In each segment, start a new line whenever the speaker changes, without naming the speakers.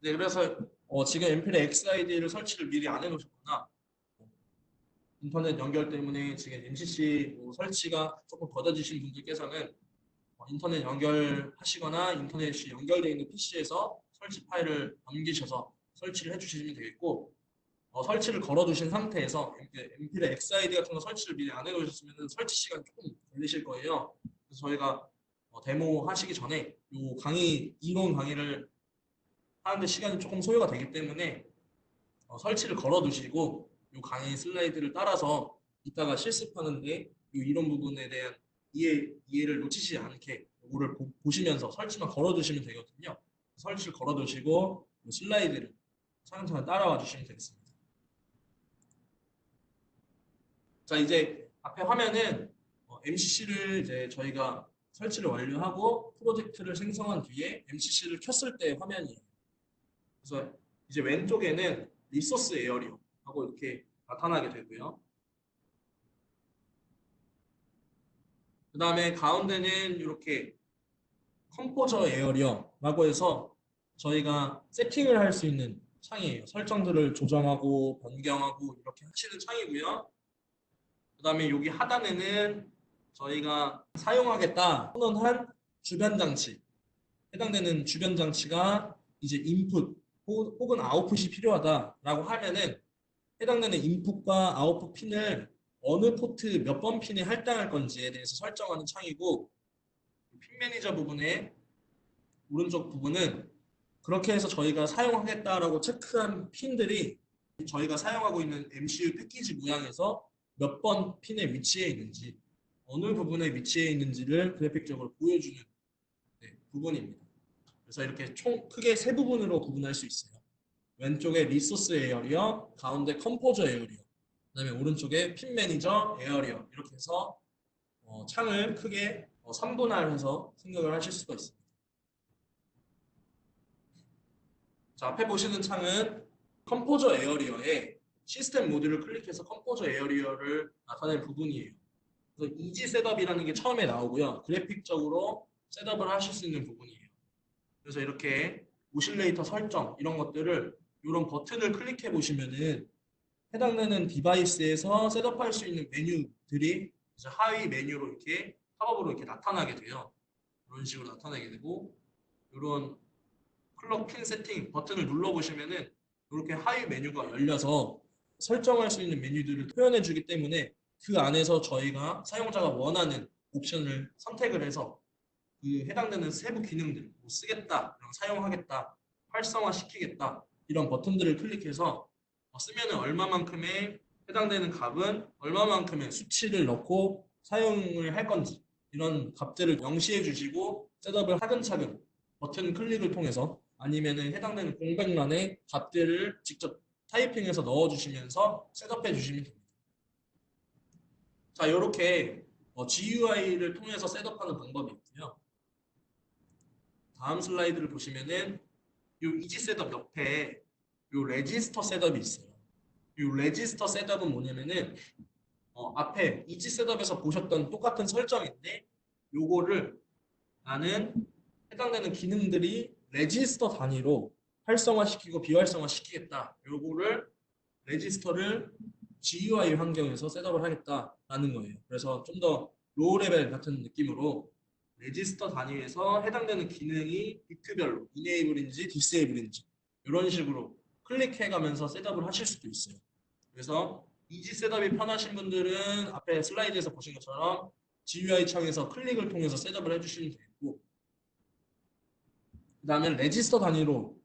네, 그래서 지금 엠필의 XID를 설치를 미리 안 해놓으셨거나 인터넷 연결 때문에 지금 MCC 설치가 조금 더뎌지신 분들께서는 인터넷 연결하시거나 인터넷이 연결되어 있는 PC에서 설치 파일을 넘기셔서 설치를 해주시면 되겠고, 설치를 걸어두신 상태에서 엠필의 XID 같은 거 설치를 미리 안 해놓으셨으면 설치 시간이 조금 걸리실 거예요. 그래서 저희가 데모 하시기 전에 이 이론 강의를 하는데 시간이 조금 소요가 되기 때문에 설치를 걸어두시고 이 강의 슬라이드를 따라서 이따가 실습하는데 이 이론 부분에 대한 이해를 놓치지 않게 이거를 보시면서 설치만 걸어두시면 되거든요. 설치를 걸어두시고 이 슬라이드를 차근차근 따라와 주시면 되겠습니다. 자, 이제 앞에 화면은 MCC를 이제 저희가 설치를 완료하고 프로젝트를 생성한 뒤에 MCC를 켰을 때 화면이에요. 그래서 이제 왼쪽에는 리소스 에어리어 하고 이렇게 나타나게 되고요. 그 다음에 가운데는 이렇게 컴포저 에어리어라고 해서 저희가 세팅을 할 수 있는 창이에요. 설정들을 조정하고 변경하고 이렇게 하시는 창이고요. 그 다음에 여기 하단에는 저희가 사용하겠다 선언한 주변 장치, 해당되는 주변 장치가 이제 인풋 혹은 아웃풋이 필요하다라고 하면은 해당되는 인풋과 아웃풋 핀을 어느 포트 몇 번 핀에 할당할 건지에 대해서 설정하는 창이고, 핀 매니저 부분의 오른쪽 부분은 그렇게 해서 저희가 사용하겠다라고 체크한 핀들이 저희가 사용하고 있는 MCU 패키지 모양에서 몇 번 핀에 위치해 있는지, 어느 부분에 위치해 있는지를 그래픽적으로 보여주는 부분입니다. 그래서 이렇게 총 크게 세 부분으로 구분할 수 있어요. 왼쪽에 리소스 에어리어, 가운데 컴포저 에어리어, 그다음에 오른쪽에 핀 매니저 에어리어, 이렇게 해서 창을 크게 3분할해서 생각을 하실 수가 있습니다. 자, 앞에 보시는 창은 컴포저 에어리어의 시스템 모듈을 클릭해서 컴포저 에어리어를 나타낸 부분이에요. 그래서 이지 셋업이라는 게 처음에 나오고요. 그래픽적으로 셋업을 하실 수 있는 부분이에요. 그래서 이렇게 오실레이터 설정 이런 것들을 이런 버튼을 클릭해 보시면은 해당되는 디바이스에서 셋업할 수 있는 메뉴들이 이제 하위 메뉴로 이렇게 팝업으로 이렇게 나타나게 돼요. 이런 식으로 나타나게 되고, 이런 클럭 핀 세팅 버튼을 눌러보시면은 이렇게 하위 메뉴가 열려서 설정할 수 있는 메뉴들을 표현해 주기 때문에 그 안에서 저희가 사용자가 원하는 옵션을 선택을 해서 그 해당되는 세부 기능들, 뭐 쓰겠다, 사용하겠다, 활성화시키겠다 이런 버튼들을 클릭해서 쓰면은 얼마만큼의 해당되는 값은 얼마만큼의 수치를 넣고 사용을 할 건지 이런 값들을 명시해 주시고 셋업을 차근차근 버튼 클릭을 통해서 아니면은 해당되는 공백란에 값들을 직접 타이핑해서 넣어주시면서 셋업해 주시면 됩니다. 자, 이렇게 GUI를 통해서 셋업하는 방법이 있고요. 다음 슬라이드를 보시면은 이 이지 셋업 옆에 이 레지스터 셋업이 있어요. 이 레지스터 셋업은 뭐냐면은 앞에 이지 셋업에서 보셨던 똑같은 설정인데 요거를 나는 해당되는 기능들이 레지스터 단위로 활성화시키고 비활성화시키겠다. 요거를 레지스터를 GUI 환경에서 셋업을 하겠다라는 거예요. 그래서 좀 더 로우 레벨 같은 느낌으로 레지스터 단위에서 해당되는 기능이 비트별로 이네이블인지 디세이블인지 이런 식으로 클릭해가면서 셋업을 하실 수도 있어요. 그래서 이지 셋업이 편하신 분들은 앞에 슬라이드에서 보신 것처럼 GUI 창에서 클릭을 통해서 셋업을 해주시면 되겠고, 그 다음에 레지스터 단위로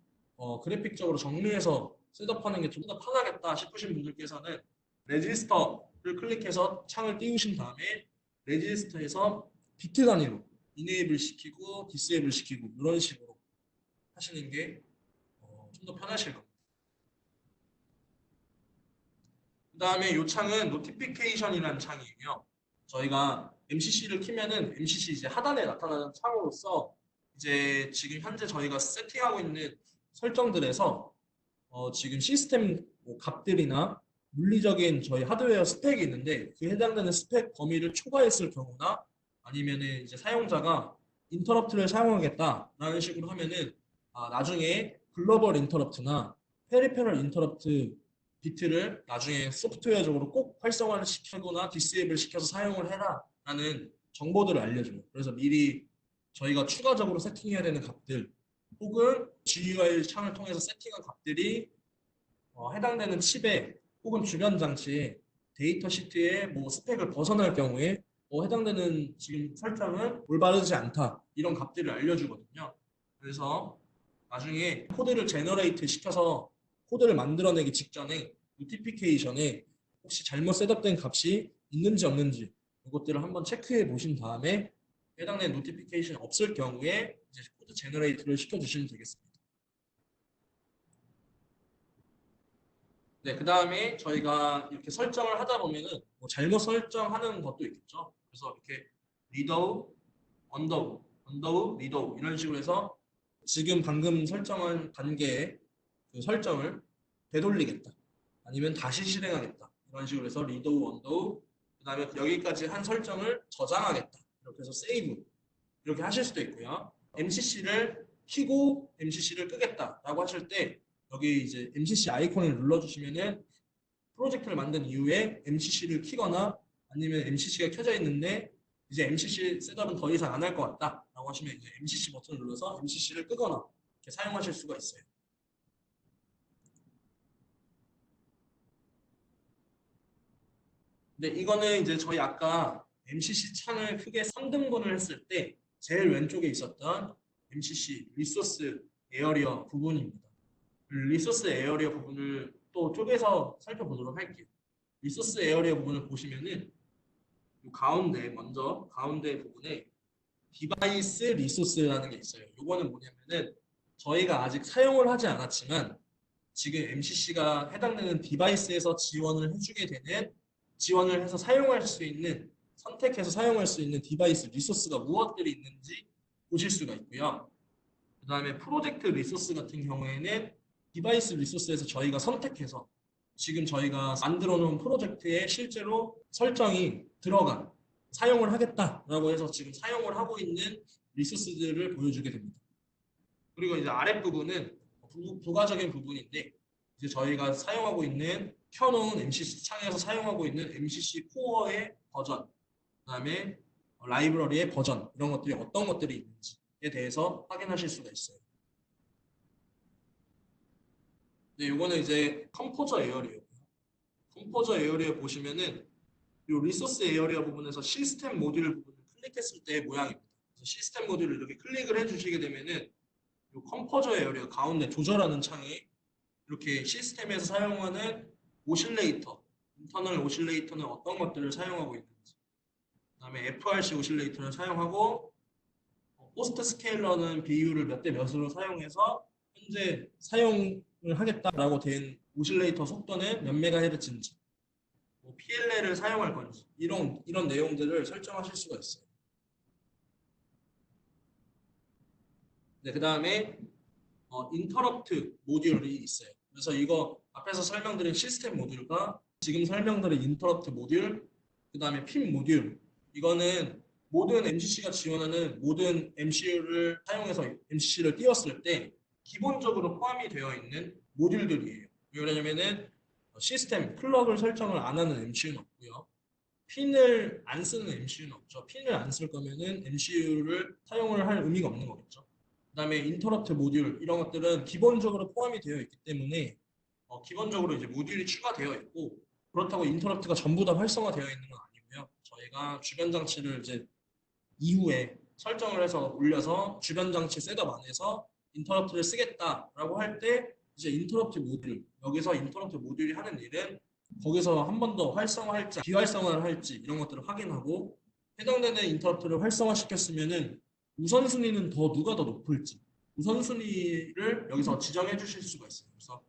그래픽적으로 정리해서 셋업하는 게 좀 더 편하겠다 싶으신 분들께서는 레지스터를 클릭해서 창을 띄우신 다음에 레지스터에서 비트 단위로 이네이블 시키고 디세이블 시키고 이런 식으로 하시는 게 좀 더 편하실 겁니다. 그 다음에 이 창은 노티피케이션이라는 창이에요. 저희가 MCC를 키면은 MCC 이제 하단에 나타나는 창으로서 이제 지금 현재 저희가 세팅하고 있는 설정들에서 지금 시스템 값들이나 물리적인 저희 하드웨어 스펙이 있는데 그 해당되는 스펙 범위를 초과했을 경우나 아니면은 이제 사용자가 인터럽트를 사용하겠다라는 식으로 하면은 나중에 글로벌 인터럽트나 페리페럴 인터럽트 비트를 나중에 소프트웨어적으로 꼭 활성화를 시키거나 디세이블 시켜서 사용을 해라 라는 정보들을 알려줘요. 그래서 미리 저희가 추가적으로 세팅해야 되는 값들 혹은 GUI 창을 통해서 세팅한 값들이 해당되는 칩에 혹은 주변 장치에 데이터 시트의 뭐 스펙을 벗어날 경우에 해당되는 지금 설정은 올바르지 않다 이런 값들을 알려주거든요. 그래서 나중에 코드를 제너레이트 시켜서 코드를 만들어내기 직전에 노티피케이션에 혹시 잘못 셋업된 값이 있는지 없는지 이것들을 한번 체크해 보신 다음에 해당되는 노티피케이션이 없을 경우에 이제 코드 제너레이트를 시켜주시면 되겠습니다. 네, 그 다음에 저희가 이렇게 설정을 하다 보면은 뭐 잘못 설정하는 것도 있겠죠. 그래서 이렇게 리더우, 언더우, 언더우, 리더우 이런 식으로 해서 지금 방금 설정한 단계의 그 설정을 되돌리겠다. 아니면 다시 실행하겠다. 이런 식으로 해서 리더우, 언더우, 그 다음에 여기까지 한 설정을 저장하겠다. 이렇게 해서 세이브 이렇게 하실 수도 있고요. MCC를 키고 MCC를 끄겠다라고 하실 때 여기 이제 MCC 아이콘을 눌러주시면은 프로젝트를 만든 이후에 MCC를 키거나 아니면 MCC가 켜져 있는데 이제 MCC 셋업은 더 이상 안 할 것 같다라고 하시면 이제 MCC 버튼을 눌러서 MCC를 끄거나 이렇게 사용하실 수가 있어요. 근데 이거는 이제 저희 아까 MCC 창을 크게 3등분을 했을 때 제일 왼쪽에 있었던 MCC 리소스 에어리어 부분입니다. 리소스 에어리어 부분을 또 쪼개서 살펴보도록 할게요. 리소스 에어리어 부분을 보시면은 이 가운데 먼저 가운데 부분에 디바이스 리소스라는 게 있어요. 이거는 뭐냐면은 저희가 아직 사용을 하지 않았지만 지금 MCC가 해당되는 디바이스에서 지원을 해주게 되는 지원을 해서 사용할 수 있는 선택해서 사용할 수 있는 디바이스 리소스가 무엇들이 있는지 보실 수가 있고요. 그 다음에 프로젝트 리소스 같은 경우에는 디바이스 리소스에서 저희가 선택해서 지금 저희가 만들어 놓은 프로젝트에 실제로 설정이 들어간 사용을 하겠다라고 해서 지금 사용을 하고 있는 리소스들을 보여주게 됩니다. 그리고 이제 아랫부분은 부가적인 부분인데 이제 저희가 사용하고 있는 켜놓은 MCC 창에서 사용하고 있는 MCC 코어의 버전, 그다음에 라이브러리의 버전 이런 것들이 어떤 것들이 있는지에 대해서 확인하실 수가 있어요. 네, 이거는 이제 컴포저 에어리어. 컴포저 에어리어 보시면은 이 리소스 에어리어 부분에서 시스템 모듈 부분을 클릭했을 때의 모양입니다. 그래서 시스템 모듈을 이렇게 클릭을 해주시게 되면은 이 컴포저 에어리어 가운데 조절하는 창에 이렇게 시스템에서 사용하는 오실레이터, 인터널 오실레이터는 어떤 것들을 사용하고 있는지, 그다음에 FRC 오실레이터를 사용하고 포스트 스케일러는 비율을 몇 대 몇으로 사용해서 현재 사용을 하겠다라고 된 오실레이터 속도는 몇 메가헤르츠인지, 뭐 PLL을 사용할 건지 이런 내용들을 설정하실 수가 있어요. 네, 그 다음에 인터럽트 모듈이 있어요. 그래서 이거 앞에서 설명드린 시스템 모듈과 지금 설명드린 인터럽트 모듈, 그 다음에 핀 모듈, 이거는 모든 MCC가 지원하는 모든 MCU를 사용해서 MCC를 띄웠을 때 기본적으로 포함이 되어 있는 모듈들이에요. 왜 그러냐면은 시스템 플러그를 설정을 안 하는 MCU는 없고요. 핀을 안 쓰는 MCU는 없죠. 핀을 안 쓸 거면은 MCU를 사용을 할 의미가 없는 거겠죠. 그다음에 인터럽트 모듈 이런 것들은 기본적으로 포함이 되어 있기 때문에 기본적으로 이제 모듈이 추가되어 있고 그렇다고 인터럽트가 전부 다 활성화되어 있는 건 아니고요. 저희가 주변 장치를 이제 이후에 설정을 해서 올려서 주변 장치 셋업 안에서 인터럽트를 쓰겠다라고 할 때 이제 인터럽트 모듈 여기서 인터럽트 모듈이 하는 일은 거기서 한 번 더 활성화할지 비활성화를 할지 이런 것들을 확인하고 해당되는 인터럽트를 활성화시켰으면은 우선순위는 누가 더 높을지 우선순위를 여기서 지정해 주실 수가 있어요. 그래서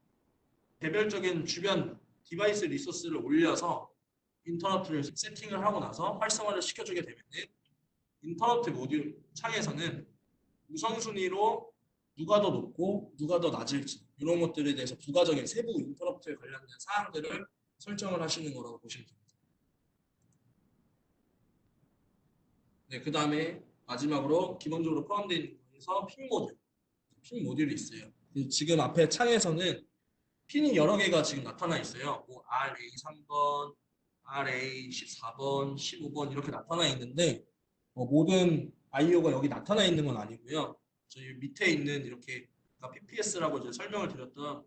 개별적인 주변 디바이스 리소스를 올려서 인터럽트를 세팅을 하고 나서 활성화를 시켜주게 되면 인터럽트 모듈 창에서는 우선순위로 누가 더 높고 누가 더 낮을지 이런 것들에 대해서 부가적인 세부 인터럽트에 관련된 사항들을 설정을 하시는 거라고 보시면 됩니다. 네, 그 다음에 마지막으로 기본적으로 포함되어 있는 거에서 핀 모듈이 있어요. 지금 앞에 창에서는 핀이 여러 개가 지금 나타나 있어요. 뭐 RA 3번, RA 14번, 15번 이렇게 나타나 있는데 모든 IO가 여기 나타나 있는 건 아니고요. 저희 밑에 있는 이렇게 PPS라고 이제 설명을 드렸던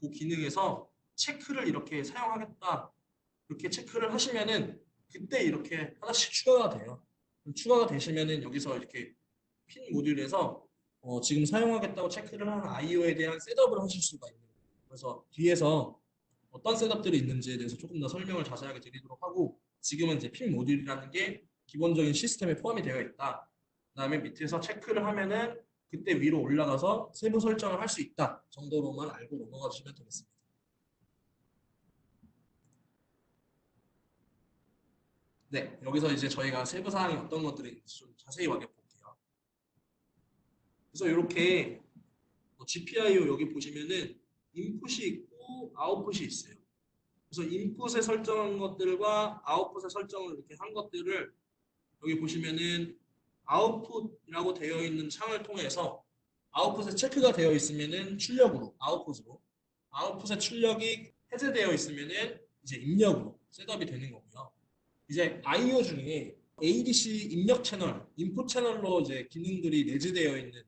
그 기능에서 체크를 이렇게 사용하겠다. 이렇게 체크를 하시면은 그때 이렇게 하나씩 추가가 돼요. 추가가 되시면은 여기서 이렇게 핀 모듈에서 지금 사용하겠다고 체크를 한 IO에 대한 셋업을 하실 수가 있는 거예요. 그래서 뒤에서 어떤 셋업들이 있는지에 대해서 조금 더 설명을 자세하게 드리도록 하고 지금은 이제 핀 모듈이라는 게 기본적인 시스템에 포함이 되어 있다. 그다음에 밑에서 체크를 하면은 그때 위로 올라가서 세부 설정을 할 수 있다 정도로만 알고 넘어가 주시면 되겠습니다. 네, 여기서 이제 저희가 세부 사항이 어떤 것들이 있는지 좀 자세히 확인해 볼게요. 그래서 이렇게 GPIO 여기 보시면은 인풋이 있고 아웃풋이 있어요. 그래서 인풋에 설정한 것들과 아웃풋에 설정을 이렇게 한 것들을 여기 보시면은 아웃풋이라고 되어 있는 창을 통해서 아웃풋에 체크가 되어 있으면은 출력으로 아웃풋으로 아웃풋의 출력이 해제되어 있으면은 이제 입력으로 셋업이 되는 거고요. 이제 I/O 중에 ADC 입력 채널, 인풋 채널로 이제 기능들이 내재되어 있는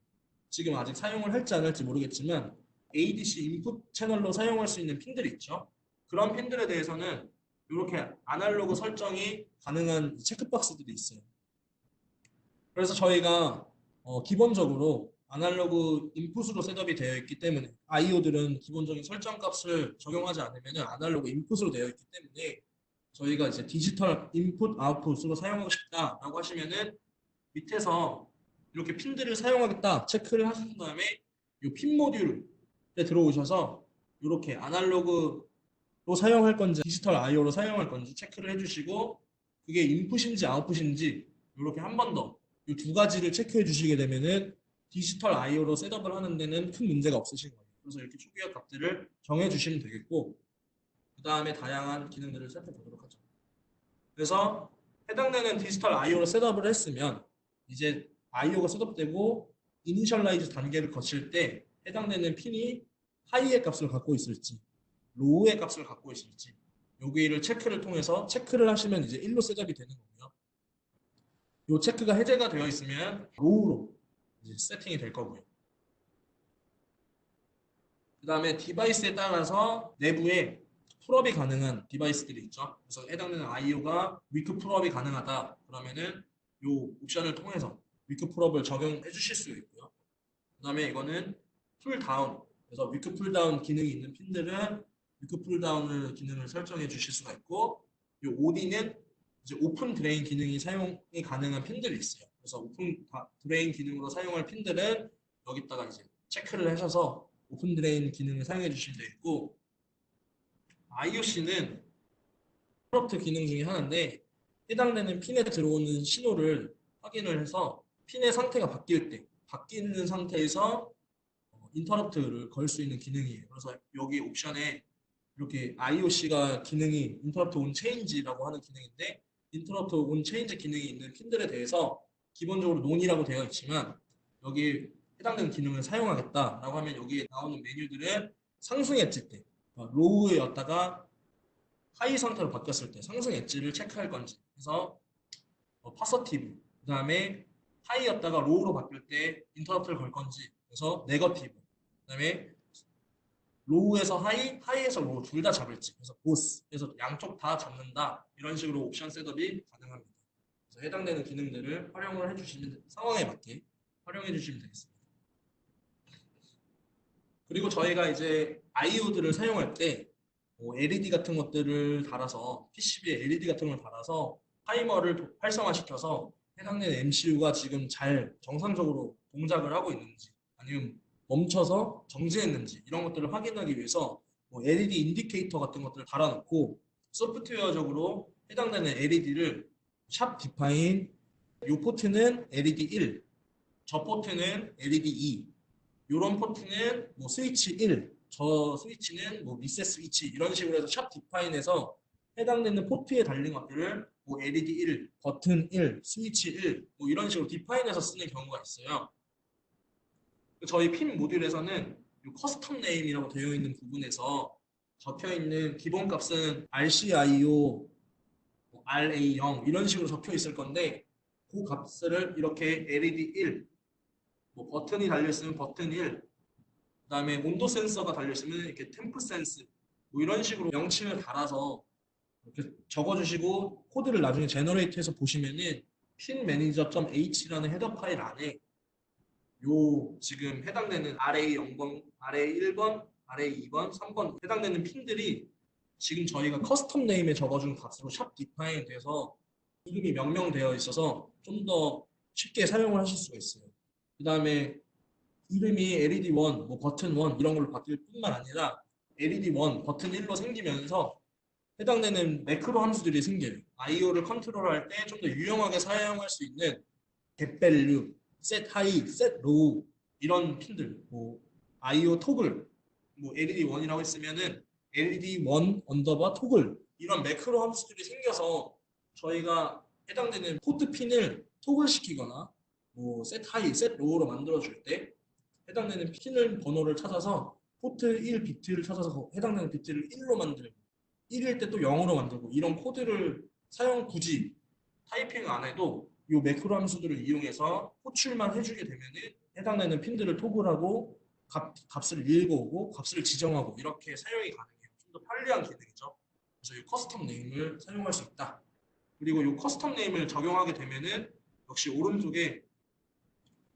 지금 아직 사용을 할지 안 할지 모르겠지만 ADC 인풋 채널로 사용할 수 있는 핀들이 있죠. 그런 핀들에 대해서는 이렇게 아날로그 설정이 가능한 체크박스들이 있어요. 그래서 저희가 기본적으로 아날로그 인풋으로 셋업이 되어 있기 때문에 IO들은 기본적인 설정 값을 적용하지 않으면 아날로그 인풋으로 되어 있기 때문에 저희가 이제 디지털 인풋 아웃풋으로 사용하고 싶다라고 하시면은 밑에서 이렇게 핀들을 사용하겠다 체크를 하신 다음에 이 핀 모듈에 들어오셔서 이렇게 아날로그로 사용할 건지 디지털 IO로 사용할 건지 체크를 해주시고 그게 인풋인지 아웃풋인지 이렇게 한 번 더 이 두 가지를 체크해 주시게 되면은 디지털 IO로 셋업을 하는 데는 큰 문제가 없으신 거예요. 그래서 이렇게 초기화 값들을 정해 주시면 되겠고 그 다음에 다양한 기능들을 살펴보도록 하죠. 그래서 해당되는 디지털 IO로 셋업을 했으면 이제 IO가 셋업되고 이니셜라이즈 단계를 거칠 때 해당되는 핀이 하이의 값을 갖고 있을지 로우의 값을 갖고 있을지 여기를 체크를 통해서 체크를 하시면 이제 1로 셋업이 되는 거고요. 이 체크가 해제가 되어 있으면 로우로 이제 세팅이 될 거고요. 그 다음에 디바이스에 따라서 내부에 풀업이 가능한 디바이스들이 있죠. 그래서 해당되는 IO가 위크 풀업이 가능하다. 그러면은 이 옵션을 통해서 위크 풀업을 적용해 주실 수 있고요. 그 다음에 이거는 풀다운. 그래서 위크 풀다운 기능이 있는 핀들은 위크 풀다운을 기능을 설정해 주실 수가 있고 이 OD는 이제 오픈 드레인 기능이 사용이 가능한 핀들이 있어요. 그래서 오픈 드레인 기능으로 사용할 핀들은 여기다가 이제 체크를 하셔서 오픈 드레인 기능을 사용해 주시면 되겠고 IOC는 프로프트 기능 중에 하나인데 해당되는 핀에 들어오는 신호를 확인을 해서 핀의 상태가 바뀔 때 바뀌는 상태에서 인터럽트를 걸 수 있는 기능이에요. 그래서 여기 옵션에 이렇게 IOC가 기능이 인터럽트 온 체인지라고 하는 기능인데 인터럽트 온 체인지 기능이 있는 핀들에 대해서 기본적으로 논이라고 되어 있지만 여기 해당되는 기능을 사용하겠다라고 하면 여기에 나오는 메뉴들은 상승 엣지 때 로우였다가 하이 상태로 바뀌었을 때 상승 엣지를 체크할 건지 그래서 파서티브 그 다음에 하이였다가 로우로 바뀔 때 인터럽트를 걸 건지 그래서 네거티브 그 다음에 로우에서 하이, 하이에서 로우 둘 다 잡을지 그래서 보스 그래서 양쪽 다 잡는다 이런 식으로 옵션 셋업이 가능합니다. 그래서 해당되는 기능들을 활용을 해주시면 상황에 맞게 활용해 주시면 되겠습니다. 그리고 저희가 이제 IO들을 사용할 때 LED 같은 것들을 달아서 PCB에 LED 같은 걸 달아서 타이머를 활성화시켜서 해당되는 MCU가 지금 잘 정상적으로 동작을 하고 있는지 아니면 멈춰서 정지했는지 이런 것들을 확인하기 위해서 LED 인디케이터 같은 것들을 달아놓고 소프트웨어적으로 해당되는 LED를 샵 디파인 이 포트는 LED 1, 저 포트는 LED 2 이런 포트는 뭐 스위치 1, 저 스위치는 뭐 리셋 스위치 이런 식으로 해서 샵 디파인해서 해당되는 포트에 달린 것들을 뭐 LED 1, 버튼 1, 스위치 1, 이런 식으로 디파인해서 쓰는 경우가 있어요. 저희 핀 모듈에서는 이 커스텀 네임이라고 되어 있는 부분에서 적혀 있는 기본 값은 RCIO, RA0 이런 식으로 적혀 있을 건데 그 값을 이렇게 LED 1, 뭐 버튼이 달려 있으면 버튼 1, 그다음에 온도 센서가 달려 있으면 이렇게 템프 센스 뭐 이런 식으로 명칭을 달아서 이렇게 적어주시고 코드를 나중에 제너레이트해서 보시면은 핀 매니저.h라는 헤더 파일 안에 요 지금 해당되는 RA 0번, RA 1번, RA 2번, 3번 해당되는 핀들이 지금 저희가 커스텀 네임에 적어준 값으로 샵 디파인 돼서 이름이 명명되어 있어서 좀 더 쉽게 사용을 하실 수가 있어요. 그 다음에 이름이 LED1, 뭐 버튼 1 이런 걸로 바뀔 뿐만 아니라 LED1, 버튼 1로 생기면서 해당되는 매크로 함수들이 생겨요. IO를 컨트롤할 때 좀 더 유용하게 사용할 수 있는 get value, set high, set low 이런 핀들, 뭐 IO 토글, 뭐 LED1이라고 했으면은 LED1 언더바 토글 이런 매크로 함수들이 생겨서 저희가 해당되는 포트 핀을 토글 시키거나 뭐 set high, set low로 만들어 줄 때 해당되는 핀을 번호를 찾아서 포트 1 비트를 찾아서 해당되는 비트를 1로 만들고 1일 때 또 0으로 만들고 이런 코드를 사용 굳이 타이핑 안 해도 이 매크로 함수들을 이용해서 호출만 해주게 되면은 해당되는 핀들을 토글하고 값을 읽어오고 값을 지정하고 이렇게 사용이 가능해요. 좀 더 편리한 기능이죠. 그래서 이 커스텀 네임을 사용할 수 있다. 그리고 이 커스텀 네임을 적용하게 되면은 역시 오른쪽에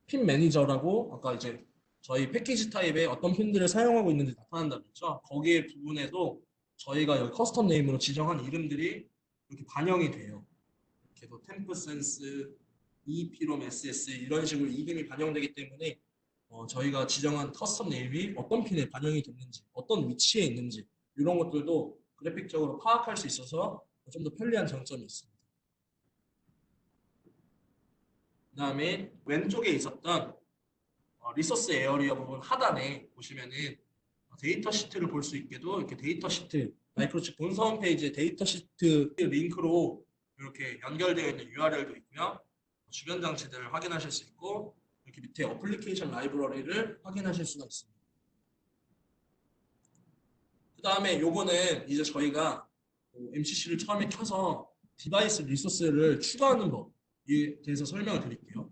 핀 매니저라고 아까 이제 저희 패키지 타입에 어떤 핀들을 사용하고 있는지 나타난다고 했죠. 거기에 부분에도 저희가 여기 커스텀 네임으로 지정한 이름들이 이렇게 반영이 돼요. 이렇게 뭐 템프 센스, EEPROM SS 이런 식으로 이름이 반영되기 때문에 저희가 지정한 커스텀 네임이 어떤 핀에 반영이 됐는지, 어떤 위치에 있는지 이런 것들도 그래픽적으로 파악할 수 있어서 좀 더 편리한 장점이 있습니다. 그 다음에 왼쪽에 있었던 리소스 에어리어 부분 하단에 보시면은 데이터 시트를 볼 수 있게도 이렇게 데이터 시트 마이크로칩 본사 홈페이지에 데이터 시트 링크로 이렇게 연결되어 있는 URL도 있고요. 주변 장치들을 확인하실 수 있고 이렇게 밑에 어플리케이션 라이브러리를 확인하실 수가 있습니다. 그 다음에 요거는 이제 저희가 MCC를 처음에 켜서 디바이스 리소스를 추가하는 법에 대해서 설명을 드릴게요.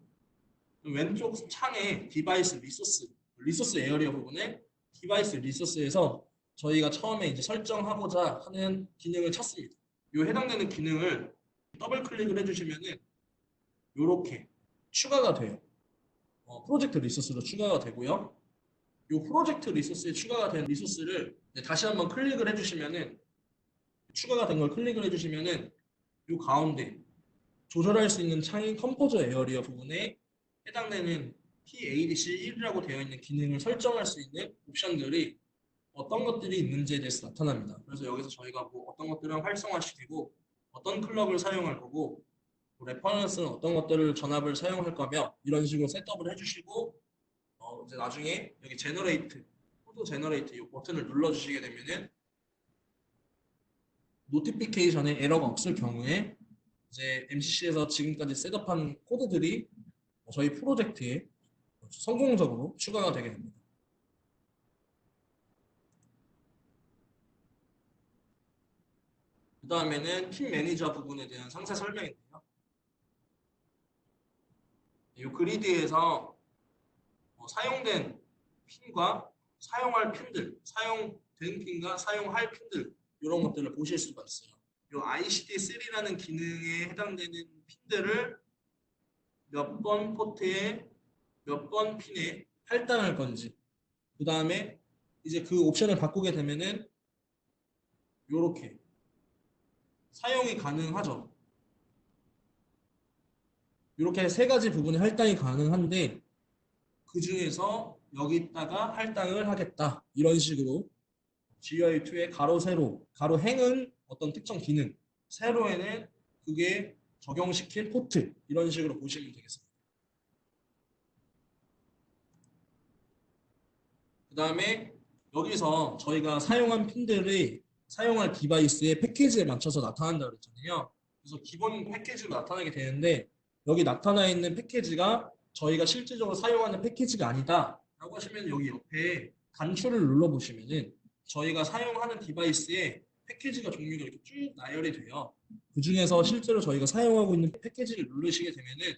왼쪽 창에 디바이스 리소스 에어리어 부분에 디바이스 리소스에서 저희가 처음에 이제 설정하고자 하는 기능을 찾습니다. 이 해당되는 기능을 더블 클릭을 해주시면은 이렇게 추가가 돼요. 프로젝트 리소스로 추가가 되고요. 이 프로젝트 리소스에 추가가 된 리소스를 다시 한번 클릭을 해주시면은 추가가 된 걸 클릭을 해주시면은 이 가운데 조절할 수 있는 창인 컴포저 에어리어 부분에 해당되는 PADC1이라고 되어 있는 기능을 설정할 수 있는 옵션들이 어떤 것들이 있는지에 대해서 나타납니다. 그래서 여기서 저희가 뭐 어떤 것들을 활성화시키고 어떤 클럭을 사용할 거고 레퍼런스는 어떤 것들을 전압을 사용할 거며 이런 식으로 셋업을 해주시고 이제 나중에 여기 제너레이트 코드 제너레이트 이 버튼을 눌러주시게 되면은 노티피케이션에 에러가 없을 경우에 이제 MCC에서 지금까지 셋업한 코드들이 저희 프로젝트에 성공적으로 추가가 되게 됩니다. 그 다음에는 핀 매니저 부분에 대한 상세 설명인데요. 이 그리드에서 사용된 핀과 사용할 핀들, 사용된 핀과 사용할 핀들 이런 것들을 보실 수가 있어요. 이 ICD3라는 기능에 해당되는 핀들을 몇 번 포트에 몇 번 핀에 할당할 건지 그 다음에 이제 그 옵션을 바꾸게 되면은 이렇게 사용이 가능하죠. 이렇게 세 가지 부분에 할당이 가능한데 그 중에서 여기다가 할당을 하겠다 이런 식으로 GUI2의 가로 세로 가로 행은 어떤 특정 기능 세로에는 그게 적용시킬 포트 이런 식으로 보시면 되겠습니다. 그 다음에 여기서 저희가 사용한 핀들이 사용할 디바이스의 패키지에 맞춰서 나타난다고 그랬잖아요. 그래서 기본 패키지로 나타나게 되는데 여기 나타나 있는 패키지가 저희가 실질적으로 사용하는 패키지가 아니다 라고 하시면 여기 옆에 단추를 눌러보시면은 저희가 사용하는 디바이스에 패키지가 종류가 이렇게 쭉 나열이 돼요. 그 중에서 실제로 저희가 사용하고 있는 패키지를 누르시게 되면은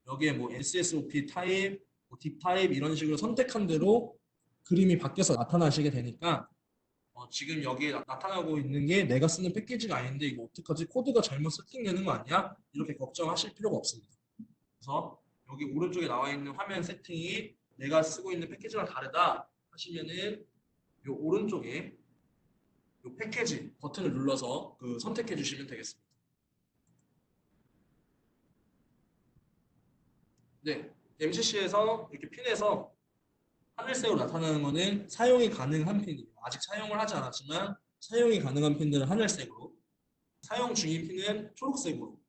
여기에 뭐 SSOP 타입, 뭐 딥 타입 이런 식으로 선택한 대로 그림이 바뀌어서 나타나시게 되니까 지금 여기에 나타나고 있는 게 내가 쓰는 패키지가 아닌데 이거 어떡하지? 코드가 잘못 세팅되는 거 아니야? 이렇게 걱정하실 필요가 없습니다. 그래서 여기 오른쪽에 나와 있는 화면 세팅이 내가 쓰고 있는 패키지랑 다르다 하시면은 이 오른쪽에 이 패키지 버튼을 눌러서 선택해 주시면 되겠습니다. 네, MCC에서 이렇게 핀에서 하늘색으로 나타나는 것은 사용이 가능한 핀이에요. 아직 사용을 하지 않았지만 사용이 가능한 핀들은 하늘색으로, 사용 중인 핀은 초록색으로,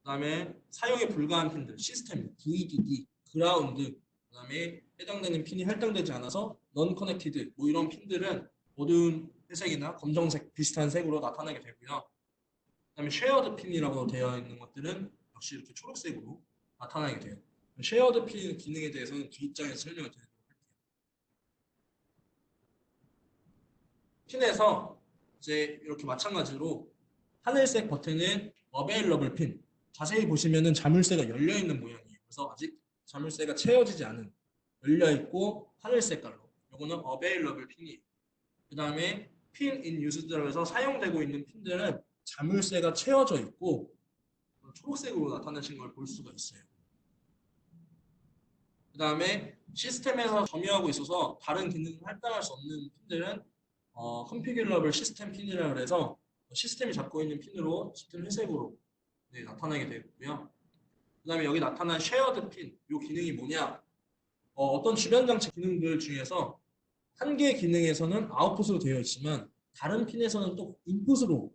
그다음에 사용이 불가한 핀들, 시스템, VDD, 그라운드, 그다음에 해당되는 핀이 할당되지 않아서 non connected 뭐 이런 핀들은 어두운 회색이나 검정색 비슷한 색으로 나타나게 되고요. 그다음에 쉐어드 핀이라고 되어 있는 것들은 역시 이렇게 초록색으로 나타나게 돼요. 쉐어드 핀 기능에 대해서는 뒷장에서 설명을 드리도록 할게요. 핀에서 이제 이렇게 마찬가지로 하늘색 버튼은 Available 핀. 자세히 보시면은 자물쇠가 열려 있는 모양이에요. 그래서 아직 자물쇠가 채워지지 않은 열려 있고 하늘색 깔로. 이거는 Available 핀이에요. 그 다음에 핀 in use라고 해서 사용되고 있는 핀들은 자물쇠가 채워져 있고 초록색으로 나타나신 걸 볼 수가 있어요. 그 다음에 시스템에서 점유하고 있어서 다른 기능을 할당할 수 없는 핀들은 configurable 시스템 핀이라고 해서 시스템이 잡고 있는 핀으로 짙은 회색으로 나타나게 되고요. 그 다음에 여기 나타난 쉐어드 핀, 이 기능이 뭐냐? 어떤 주변 장치 기능들 중에서 한 개의 기능에서는 아웃풋으로 되어 있지만 다른 핀에서는 또 인풋으로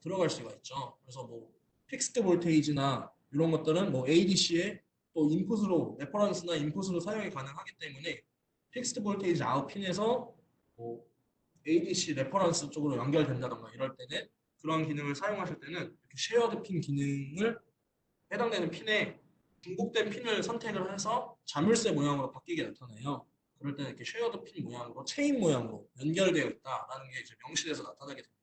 들어갈 수가 있죠. 그래서 뭐 픽스드 볼테이지나 이런 것들은 뭐 ADC에 또 인풋으로 레퍼런스나 인풋으로 사용이 가능하기 때문에 픽스드 볼테이지 아웃 핀에서 뭐 ADC 레퍼런스 쪽으로 연결된다던가 이럴 때는 그런 기능을 사용하실 때는 이렇게 쉐어드 핀 기능을 해당되는 핀에 중복된 핀을 선택을 해서 자물쇠 모양으로 바뀌게 나타나요. 그럴 때는 이렇게 쉐어드 핀 모양으로 체인 모양으로 연결되어 있다라는 게 이제 명시돼서 나타나게 됩니다.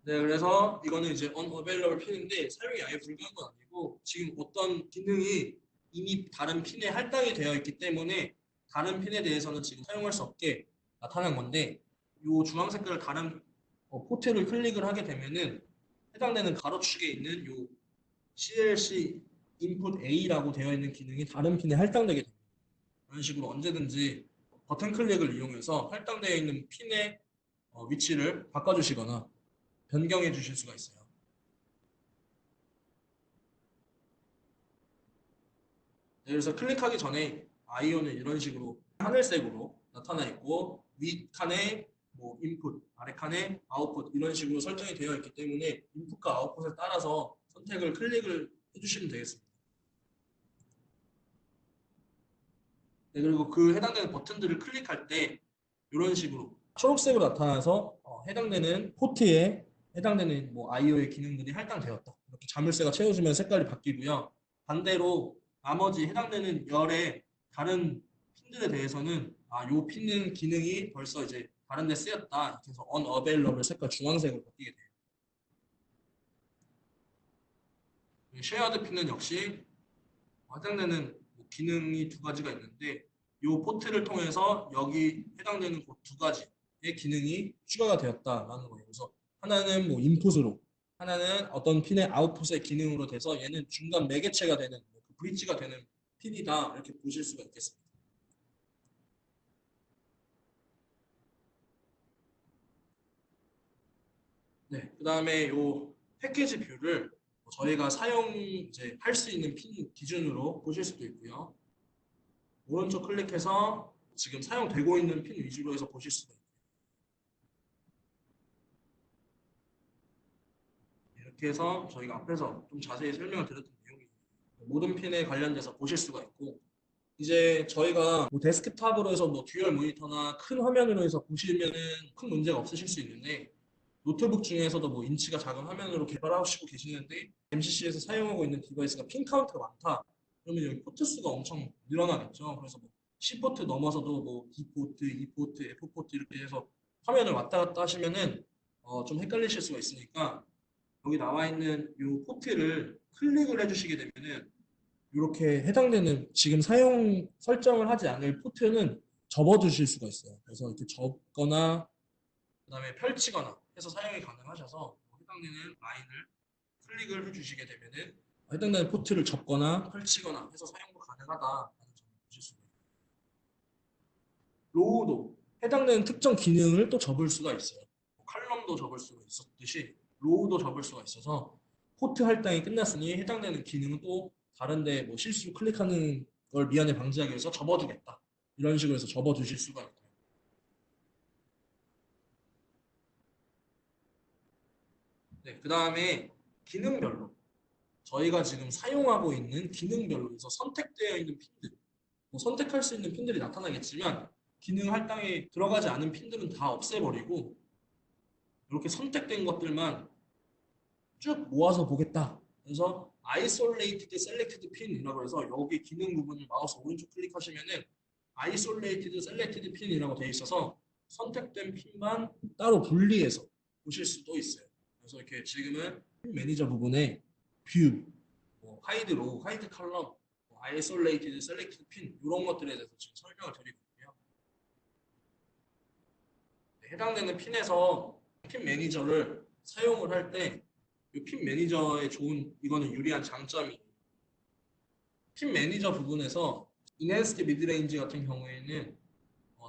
네, 그래서 이거는 이제 unavailable 핀인데 사용이 아예 불가한 건 아니고 지금 어떤 기능이 이미 다른 핀에 할당이 되어 있기 때문에 다른 핀에 대해서는 지금 사용할 수 없게 나타난 건데 이 주황 색깔 다른 포트를 클릭을 하게 되면은 해당되는 가로축에 있는 이 CLC input A라고 되어 있는 기능이 다른 핀에 할당되게 됩니다. 이런 식으로 언제든지 버튼 클릭을 이용해서 할당되어 있는 핀의 위치를 바꿔주시거나 변경해 주실 수가 있어요. 네, 그래서 클릭하기 전에 아이오는 이런 식으로 하늘색으로 나타나 있고 윗칸에 뭐 인풋, 아래칸에 아웃풋 이런 식으로 설정이 되어 있기 때문에 인풋과 아웃풋에 따라서 선택을 클릭을 해주시면 되겠습니다. 네, 그리고 그 해당되는 버튼들을 클릭할 때 이런 식으로 초록색으로 나타나서 해당되는 포트에 해당되는 뭐 IO의 기능들이 할당되었다. 이렇게 자물쇠가 채워지면 색깔이 바뀌고요. 반대로 나머지 해당되는 열의 다른 핀들에 대해서는 요 핀은 기능이 벌써 이제 다른 데 쓰였다. 이렇게 해서 unavailable 색깔 주황색으로 바뀌게 돼요. 쉐어드 핀은 역시 해당되는 기능이 두 가지가 있는데 이 포트를 통해서 여기 해당되는 그 두 가지의 기능이 추가가 되었다라는 거예요. 그래서 하나는 뭐 인풋으로, 하나는 어떤 핀의 아웃풋의 기능으로 돼서 얘는 중간 매개체가 되는 브릿지가 되는 핀이다 이렇게 보실 수가 있겠습니다. 네, 그 다음에 이 패키지 뷰를 저희가 사용 이제 할 수 있는 핀 기준으로 보실 수도 있고요. 오른쪽 클릭해서 지금 사용되고 있는 핀 위주로 해서 보실 수가 있고요. 이렇게 해서 저희가 앞에서 좀 자세히 설명을 드렸던 내용이 모든 핀에 관련돼서 보실 수가 있고 이제 저희가 뭐 데스크탑으로 해서 뭐 듀얼 모니터나 큰 화면으로 해서 보시면은 큰 문제가 없으실 수 있는데 노트북 중에서도 뭐 인치가 작은 화면으로 개발하시고 계시는데 MCC에서 사용하고 있는 디바이스가 핀 카운트가 많다. 그러면 여기 포트 수가 엄청 늘어나겠죠. 그래서 뭐 C포트 넘어서도 뭐 D포트, E포트, F포트 이렇게 해서 화면을 왔다 갔다 하시면은 좀 헷갈리실 수가 있으니까 여기 나와 있는 이 포트를 클릭을 해주시게 되면은 이렇게 해당되는 지금 사용 설정을 하지 않을 포트는 접어두실 수가 있어요. 그래서 이렇게 접거나 그다음에 펼치거나 해서 사용이 가능하셔서 해당되는 라인을 클릭을 해주시게 되면은 해당되는 포트를 접거나 펼치거나 해서 사용도 가능하다라는 점을 보실 수가 있어요. 로우도 해당되는 특정 기능을 또 접을 수가 있어요. 칼럼도 접을 수가 있었듯이 로우도 접을 수가 있어서 포트 할당이 끝났으니 해당되는 기능은 또 다른데 뭐 실수로 클릭하는 걸 미연에 방지하기 위해서 접어두겠다. 이런 식으로 해서 접어두실 수가 있고요. 네, 그 다음에 기능별로 저희가 지금 사용하고 있는 기능별로 해서 선택되어 있는 핀들 뭐 선택할 수 있는 핀들이 나타나겠지만 기능 할당에 들어가지 않은 핀들은 다 없애버리고 이렇게 선택된 것들만 쭉 모아서 보겠다. 그래서 isolated selected pin이라고 해서 여기 기능 부분을 마우스 오른쪽 클릭하시면은 isolated selected pin이라고 되어 있어서 선택된 핀만 따로 분리해서 보실 수도 있어요. 그래서 이렇게 지금은 핀 매니저 부분에 뷰, 뭐 하이드 로우, 하이드 칼럼, 뭐 isolated selected pin 이런 것들에 대해서 지금 설명을 드리고 있고요. 네, 해당되는 핀에서 핀 매니저를 사용을 할때 이 핀 매니저의 좋은 이거는 유리한 장점이 핀 매니저 부분에서 인핸스드 미드레인지 같은 경우에는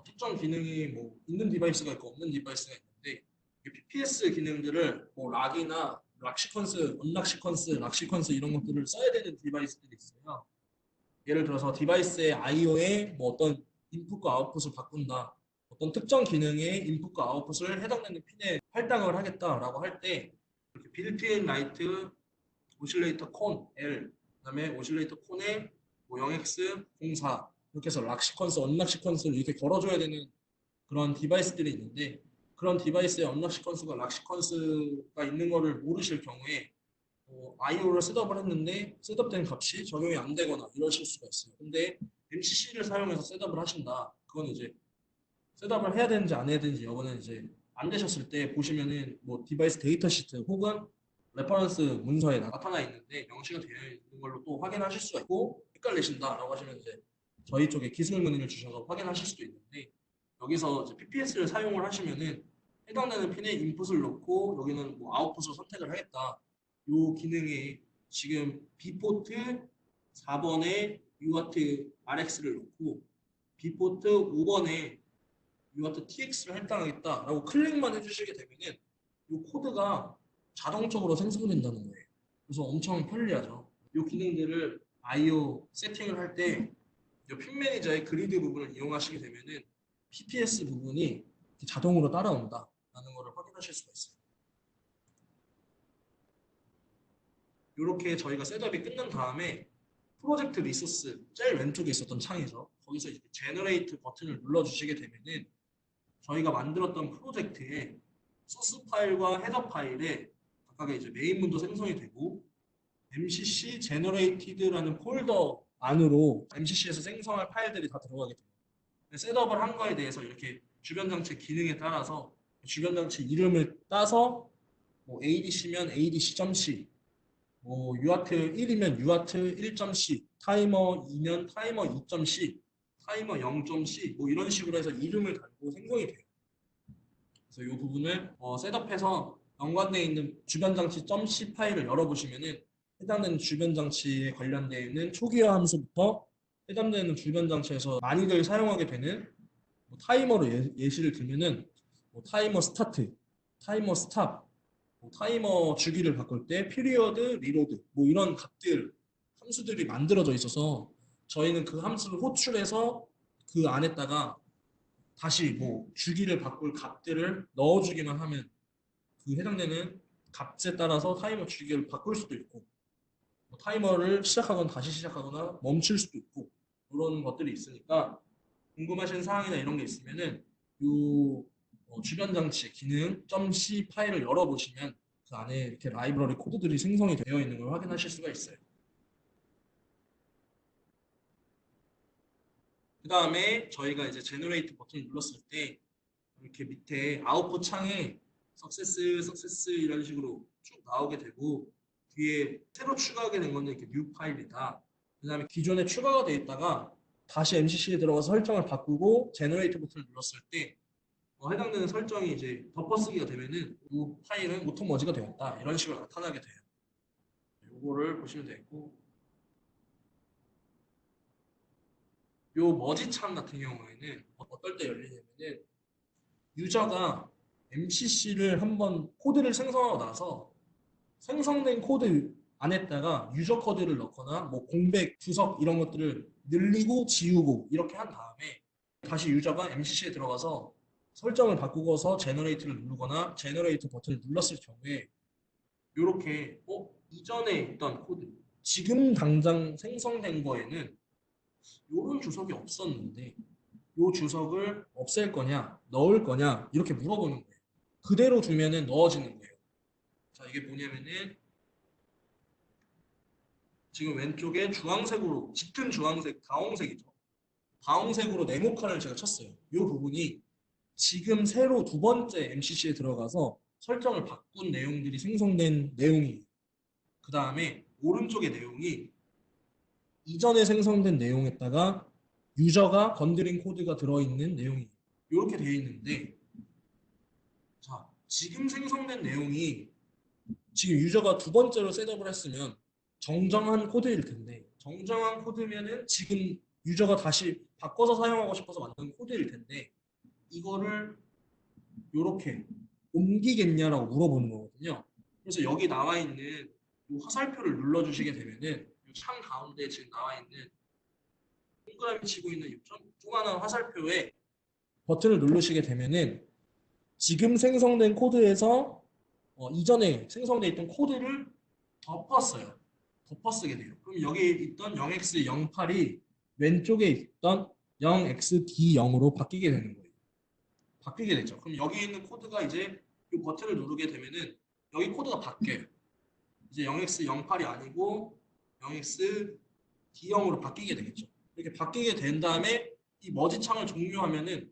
특정 기능이 뭐 있는 디바이스가 있고 없는 디바이스가 있는데 PPS 기능들을 뭐 락이나 락 시퀀스, 언락 시퀀스, 락 시퀀스 이런 것들을 써야 되는 디바이스들이 있어요. 예를 들어서 디바이스의 I/O에 뭐 어떤 인풋과 아웃풋을 바꾼다. 어떤 특정 기능의 인풋과 아웃풋을 해당되는 핀에 할당을 하겠다라고 할 때 이렇게 빌트인 라이트 오실레이터 콘 L 그다음에 오실레이터 콘에 뭐 0x 04 이렇게 해서 락 시퀀스, 언락 시퀀스를 이렇게 걸어줘야 되는 그런 디바이스들이 있는데 그런 디바이스에 언락 시퀀스가 락 시퀀스가 있는 거를 모르실 경우에 IO를 셋업을 했는데 셋업된 값이 적용이 안 되거나 이러실 수가 있어요. 근데 MCC를 사용해서 셋업을 하신다. 그건 이제 셋업을 해야 되는지 안 해야 되는지 여부는 이제 안 되셨을 때 보시면은 뭐 디바이스 데이터 시트 혹은 레퍼런스 문서에 나타나 있는데 명시가 되어 있는 걸로 또 확인하실 수가 있고 헷갈리신다라고 하시면 이제 저희 쪽에 기술 문의를 주셔서 확인하실 수도 있는데 여기서 이제 PPS를 사용을 하시면은 해당되는 핀에 인풋을 넣고 여기는 뭐 아웃풋을 선택을 하겠다. 이 기능에 지금 B포트 4번에 UART RX를 넣고 B포트 5번에 UART TX를 할당하겠다라고 클릭만 해주시게 되면은 이 코드가 자동적으로 생성된다는 거예요. 그래서 엄청 편리하죠. 이 기능들을 I/O 세팅을 할 때 이 핀 매니저의 그리드 부분을 이용하시게 되면은 PPS 부분이 자동으로 따라온다라는 것을 확인하실 수가 있어요. 이렇게 저희가 셋업이 끝난 다음에 프로젝트 리소스 제일 왼쪽에 있었던 창이죠. 거기서 이제 제너레이트 버튼을 눌러주시게 되면은 저희가 만들었던 프로젝트에 소스 파일과 헤더 파일에 각각의 이제 메인문도 생성이 되고 MCC Generated라는 폴더 안으로 MCC에서 생성할 파일들이 다 들어가게 돼요. 셋업을 한 거에 대해서 이렇게 주변 장치 기능에 따라서 주변 장치 이름을 따서 뭐 ADC면 ADC.C, 뭐 UART 1이면 UART 1.C, 타이머 2면 타이머 2.C, 타이머 0.C 뭐 이런 식으로 해서 이름을 달고 생성이 돼요. 그래서 이 부분을 셋업해서 연관되어 있는 주변 장치 .c 파일을 열어보시면은 해당되는 주변 장치에 관련되어 있는 초기화 함수부터 해당되는 주변 장치에서 많이들 사용하게 되는 뭐 타이머로 예시를 들면은 뭐 타이머 스타트, 타이머 스탑, 뭐 타이머 주기를 바꿀 때 피리어드, 리로드 뭐 이런 값들 함수들이 만들어져 있어서 저희는 그 함수를 호출해서 그 안에다가 다시 뭐 주기를 바꿀 값들을 넣어주기만 하면 그 해당되는 값에 따라서 타이머 주기를 바꿀 수도 있고 뭐 타이머를 시작하거나 다시 시작하거나 멈출 수도 있고 그런 것들이 있으니까 궁금하신 사항이나 이런 게 있으면은 요 주변 장치 기능 .c 파일을 열어보시면 그 안에 이렇게 라이브러리 코드들이 생성이 되어 있는 걸 확인하실 수가 있어요. 그 다음에 저희가 이제 제너레이트 버튼을 눌렀을 때 이렇게 밑에 아웃풋 창에 석세스 이런 식으로 쭉 나오게 되고 뒤에 새로 추가하게 된 거는 이렇게 뉴 파일이다. 그 다음에 기존에 추가가 돼 있다가 다시 MCC에 들어가서 설정을 바꾸고 제너레이트 버튼을 눌렀을 때 해당되는 설정이 이제 덮어쓰기가 되면은 이 파일은 오토머지가 되었다. 이런 식으로 나타나게 돼요. 이거를 보시면 되겠고 요 머지 창 같은 경우에는 어떨 때 열리냐면은 유저가 MCC를 한번 코드를 생성하고 나서 생성된 코드 안에다가 유저 코드를 넣거나 뭐 공백, 주석 이런 것들을 늘리고 지우고 이렇게 한 다음에 다시 유저가 MCC에 들어가서 설정을 바꾸고서 제너레이트를 누르거나 제너레이트 버튼을 눌렀을 경우에 이렇게 이전에 있던 코드 지금 당장 생성된 거에는 이런 주석이 없었는데 이 주석을 없앨 거냐 넣을 거냐 이렇게 물어보는 거예요. 그대로 두면은 넣어지는 거예요. 자, 이게 뭐냐면은 지금 왼쪽에 주황색으로 짙은 주황색 다홍색이죠. 다홍색으로 네모칸을 제가 쳤어요. 이 부분이 지금 새로 두 번째 MCC에 들어가서 설정을 바꾼 내용들이 생성된 내용이에요. 그 다음에 오른쪽의 내용이 이전에 생성된 내용에다가 유저가 건드린 코드가 들어있는 내용이에요. 이렇게 되어 있는데 자, 지금 생성된 내용이 지금 유저가 두 번째로 셋업을 했으면 정정한 코드일 텐데 정정한 코드면은 지금 유저가 다시 바꿔서 사용하고 싶어서 만든 코드일 텐데 이거를 이렇게 옮기겠냐라고 물어보는 거거든요. 그래서 여기 나와 있는 이 화살표를 눌러주시게 되면은 이 창 가운데 지금 나와 있는 동그라미 치고 있는 이 조그마한 화살표에 버튼을 누르시게 되면은 지금 생성된 코드에서 이전에 생성되어 있던 코드를 덮었어요. 덮어쓰게 돼요. 그럼 여기 있던 0x08이 왼쪽에 있던 0xd0으로 바뀌게 되는 거예요. 바뀌게 되죠. 그럼 여기 있는 코드가 이제 이 버튼을 누르게 되면은 여기 코드가 바뀌어요. 이제 0x08이 아니고 0xd0으로 바뀌게 되겠죠. 이렇게 바뀌게 된 다음에 이 머지 창을 종료하면은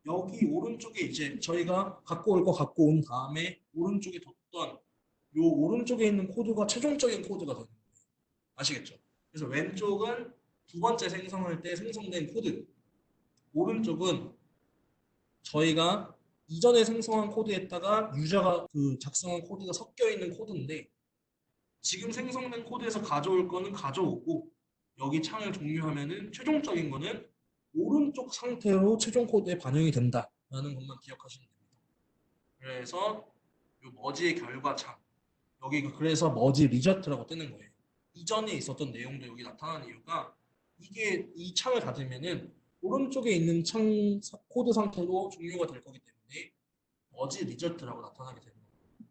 여기 오른쪽에 이제 저희가 갖고 올 거 갖고 온 다음에 오른쪽에 뒀던 요 오른쪽에 있는 코드가 최종적인 코드가 되는 거예요. 아시겠죠? 그래서 왼쪽은 두 번째 생성할 때 생성된 코드, 오른쪽은 저희가 이전에 생성한 코드에다가 유저가 그 작성한 코드가 섞여 있는 코드인데 지금 생성된 코드에서 가져올 거는 가져오고 여기 창을 종료하면은 최종적인 거는 오른쪽 상태로 최종 코드에 반영이 된다라는 것만 기억하시면 됩니다. 그래서 이 머지의 결과 창 여기가 그래서 머지 리저트라고 뜨는 거예요. 이전에 있었던 내용도 여기 나타나는 이유가 이게 이 창을 닫으면은 오른쪽에 있는 창 코드 상태로 종료가 될 거기 때문에 머지 리저트라고 나타나게 되는 거예요.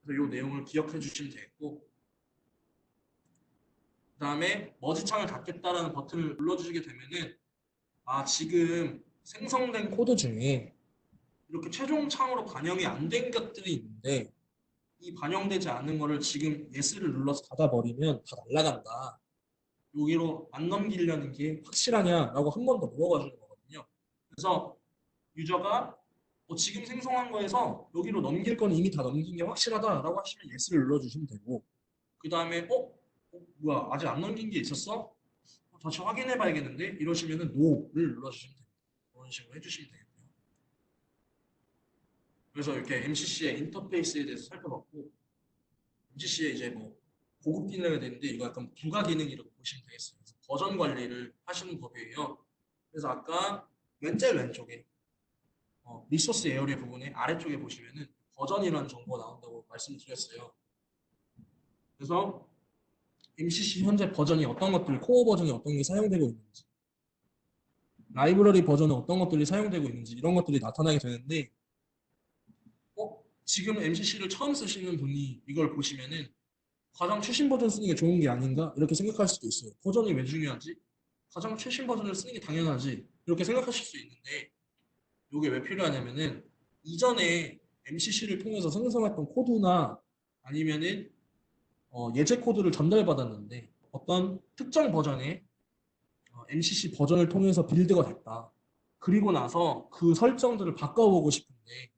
그래서 이 내용을 기억해 주시면 되겠고 그 다음에 머지 창을 닫겠다라는 버튼을 눌러주시게 되면은 지금 생성된 코드 중에 이렇게 최종 창으로 반영이 안 된 것들이 있는데 이 반영되지 않은 거를 지금 yes를 눌러서 닫아버리면 다 날아간다. 여기로 안 넘기려는 게 확실하냐라고 한 번 더 물어봐 주는 거거든요. 그래서 유저가 지금 생성한 거에서 여기로 넘길 건 이미 다 넘긴 게 확실하다라고 하시면 yes를 눌러주시면 되고 그 다음에 뭐야 아직 안 넘긴 게 있었어? 다시 확인해 봐야겠는데 이러시면은 no를 눌러주시면 됩니다. 그런 식으로 해주시면 되겠고요. 그래서 이렇게 MCC의 인터페이스에 대해서 살펴봤고 MCC에 이제 뭐 고급 기능이 되는데 이거 약간 부가 기능이라고 보시면 되겠어요. 그래서 버전 관리를 하시는 법이에요. 그래서 아까 제일 왼쪽에 리소스 에어리어 부분에 아래쪽에 보시면은 버전이라는 정보가 나온다고 말씀드렸어요. 그래서 MCC 현재 버전이 어떤 것들, 코어 버전이 어떤 게 사용되고 있는지, 라이브러리 버전은 어떤 것들이 사용되고 있는지 이런 것들이 나타나게 되는데 지금 MCC를 처음 쓰시는 분이 이걸 보시면은 가장 최신 버전 쓰는 게 좋은 게 아닌가 이렇게 생각할 수도 있어요. 버전이 왜 중요하지? 가장 최신 버전을 쓰는 게 당연하지 이렇게 생각하실 수 있는데 이게 왜 필요하냐면은 이전에 MCC를 통해서 생성했던 코드나 아니면은 예제 코드를 전달받았는데 어떤 특정 버전의 MCC 버전을 통해서 빌드가 됐다. 그리고 나서 그 설정들을 바꿔보고 싶은데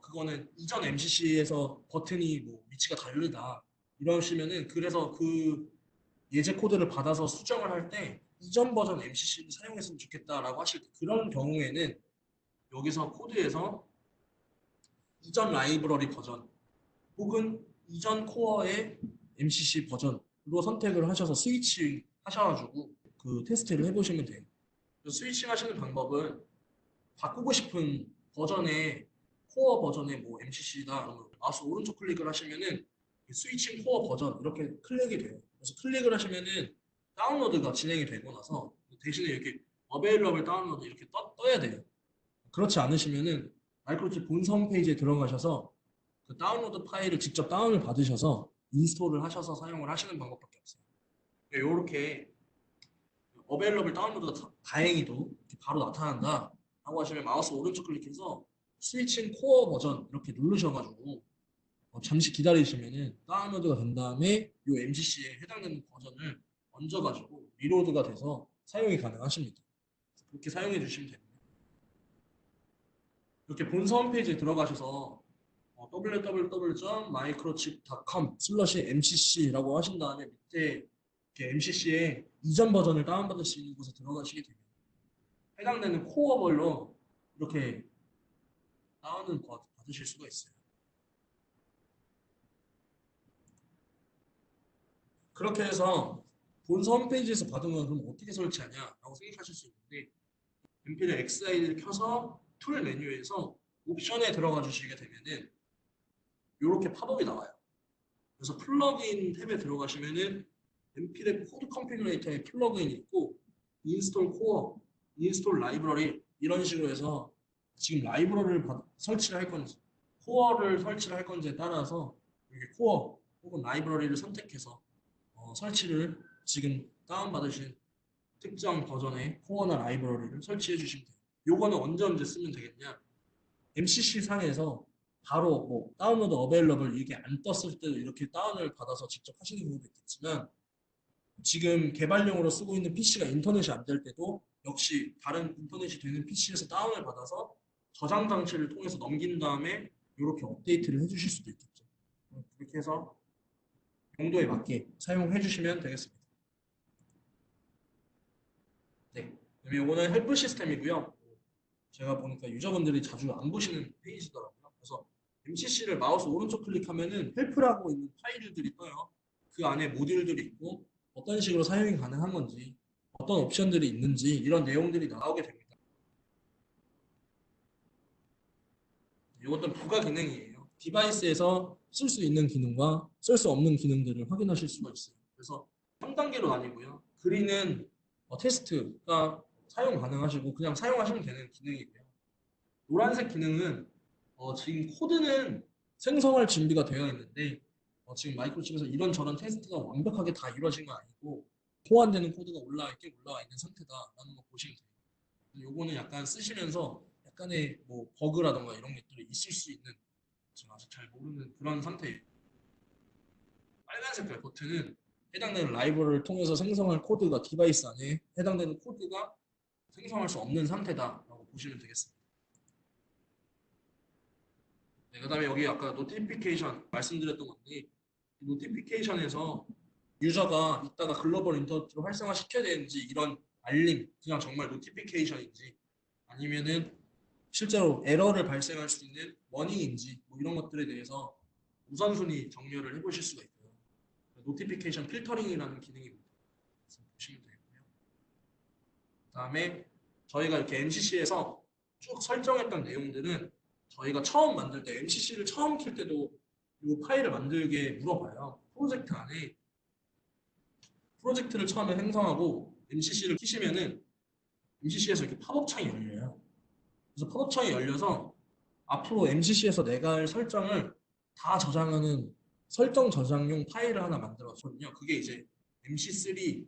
그거는 이전 MCC에서 버튼이 뭐 위치가 다르다 이러시면은 그래서 그 예제 코드를 받아서 수정을 할 때 이전 버전 MCC를 사용했으면 좋겠다라고 하실 때 그런 경우에는 여기서 코드에서 이전 라이브러리 버전 혹은 이전 코어의 MCC 버전으로 선택을 하셔서 스위치 하셔가지고 그 테스트를 해보시면 돼요. 스위칭 하시는 방법은 바꾸고 싶은 버전의 코어 버전의 뭐 MCC다 그러면 마우스 오른쪽 클릭을 하시면은 스위칭 코어 버전 이렇게 클릭이 돼요. 그래서 클릭을 하시면은 다운로드가 진행이 되고 나서 대신에 이렇게 어베일러블 다운로드 이렇게 떠야 돼요. 그렇지 않으시면은 마이크로칩 본선 페이지에 들어가셔서 그 다운로드 파일을 직접 다운을 받으셔서 인스톨을 하셔서 사용을 하시는 방법밖에 없어요. 이렇게 어베일러블 다운로드가 다행히도 바로 나타난다 라고 하시면 마우스 오른쪽 클릭해서 스위칭 코어 버전 이렇게 누르셔가지고 잠시 기다리시면은 다운로드가 된 다음에 이 MCC에 해당되는 버전을 얹어가지고 리로드가 돼서 사용이 가능하십니다. 그렇게 사용해 주시면 됩니다. 이렇게 본사 홈페이지에 들어가셔서 www.microchip.com/mcc라고 하신 다음에 밑에 MCC의 이전 버전을 다운받을 수 있는 곳에 들어가시게 되면 해당되는 코어별로 이렇게 다운을 받으실 수가 있어요. 그렇게 해서 본사 홈페이지에서 받은 건 그럼 어떻게 설치하냐라고 생각하실 수 있는데 MP를 XID를 켜서 툴 메뉴에서 옵션에 들어가 주시게 되면은 이렇게 팝업이 나와요. 그래서 플러그인 탭에 들어가시면은 MP랩 코드 컨피그레이터에 플러그인이 있고 인스톨 코어, 인스톨 라이브러리 이런 식으로 해서 지금 라이브러리를 설치를 할 건지 코어를 설치를 할 건지에 따라서 이렇게 코어 혹은 라이브러리를 선택해서 설치를 지금 다운받으신 특정 버전의 코어나 라이브러리를 설치해 주시면 돼요. 요거는 언제 쓰면 되겠냐? MCC 상에서 바로 뭐 다운로드 어베일러블 이게 안 떴을 때도 이렇게 다운을 받아서 직접 하시는 경우도 있겠지만 지금 개발용으로 쓰고 있는 PC가 인터넷이 안 될 때도 역시 다른 인터넷이 되는 PC에서 다운을 받아서 저장 장치를 통해서 넘긴 다음에 이렇게 업데이트를 해주실 수도 있겠죠. 그렇게 해서 용도에 맞게 사용해 주시면 되겠습니다. 네, 그럼 이거는 헬프 시스템이고요. 제가 보니까 유저분들이 자주 안 보시는 페이지더라고요. 그래서 MCC를 마우스 오른쪽 클릭하면은 헬프라고 있는 파일들이 떠요. 그 안에 모듈들이 있고 어떤 식으로 사용이 가능한 건지 어떤 옵션들이 있는지 이런 내용들이 나오게 됩니다. 이것도 부가 기능이에요. 디바이스에서 쓸 수 있는 기능과 쓸 수 없는 기능들을 확인하실 수가 있어요. 그래서 3단계로 나뉘고요. 그린은 테스트가 사용 가능하시고 그냥 사용하시면 되는 기능이고요. 노란색 기능은 지금 코드는 생성할 준비가 되어 있는데 지금 마이크로칩에서 이런저런 테스트가 완벽하게 다 이루어진 건 아니고 호환되는 코드가 올라와 있는 상태다라는 거 보시면 돼요. 요거는 약간 쓰시면서 약간의 뭐 버그라던가 이런 것들이 있을 수 있는 지금 아직 잘 모르는 그런 상태예요. 빨간 색깔 버튼은 해당되는 라이브러리를 통해서 생성할 코드가 디바이스 안에 해당되는 코드가 생성할 수 없는 상태다라고 보시면 되겠습니다. 네, 그 다음에 여기 아까 노티피케이션 말씀드렸던 건데 노티피케이션에서 유저가 이따가 글로벌 인터넷으로 활성화시켜야 되는지 이런 알림 그냥 정말 노티피케이션인지 아니면은 실제로 에러를 발생할 수 있는 워닝인지 뭐 이런 것들에 대해서 우선순위 정렬을 해보실 수가 있고요. 노티피케이션 필터링이라는 기능입니다. 보시면 되겠고요. 그다음에 저희가 이렇게 MCC에서 쭉 설정했던 내용들은 저희가 처음 만들 때 MCC를 처음 킬 때도 이 파일을 만들게 물어봐요. 프로젝트 안에 프로젝트를 처음에 생성하고 MCC를 키시면은 MCC에서 이렇게 팝업 창이 열려요. 그래서 팝업 창이 열려서 앞으로 MCC에서 내가 할 설정을 다 저장하는 설정 저장용 파일을 하나 만들었거든요. 그게 이제 MC3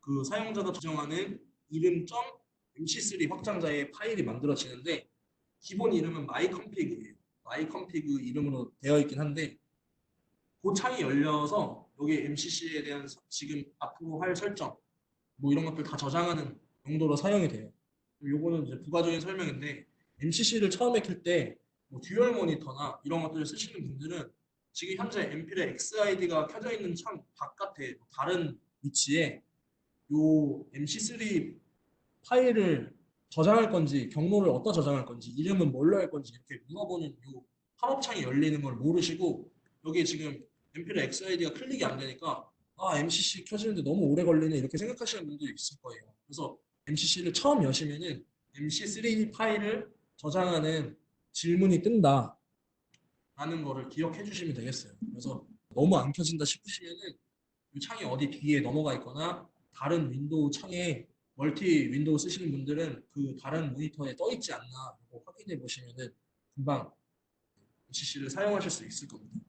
그 사용자가 저장하는 이름 .mc3 확장자의 파일이 만들어지는데 기본 이름은 myconfig이에요. myconfig 이름으로 되어 있긴 한데 그 창이 열려서 여기 MCC에 대한 지금 앞으로 할 설정 뭐 이런 것들 다 저장하는 용도로 사용이 돼요. 요거는 이제 부가적인 설명인데 MCC를 처음에 켤때뭐 듀얼 모니터나 이런 것들을 쓰시는 분들은 지금 현재 엠필의 XID가 켜져 있는 창 바깥에 다른 위치에 요 MC3 파일을 저장할 건지 경로를 어디다 저장할 건지 이름은 뭘로 할 건지 이렇게 물어보는 요 팝업창이 열리는 걸 모르시고 여기 지금 엠필의 XID가 클릭이 안 되니까 아 MCC 켜지는데 너무 오래 걸리네 이렇게 생각하시는 분도 있을 거예요. 그래서 MCC를 처음 여시면은 MC3 파일을 저장하는 질문이 뜬다 라는 거를 기억해 주시면 되겠어요. 그래서 너무 안 켜진다 싶으시면은 이 창이 어디 뒤에 넘어가 있거나 다른 윈도우 창에 멀티 윈도우 쓰시는 분들은 그 다른 모니터에 떠 있지 않나 확인해 보시면은 금방 MCC를 사용하실 수 있을 겁니다.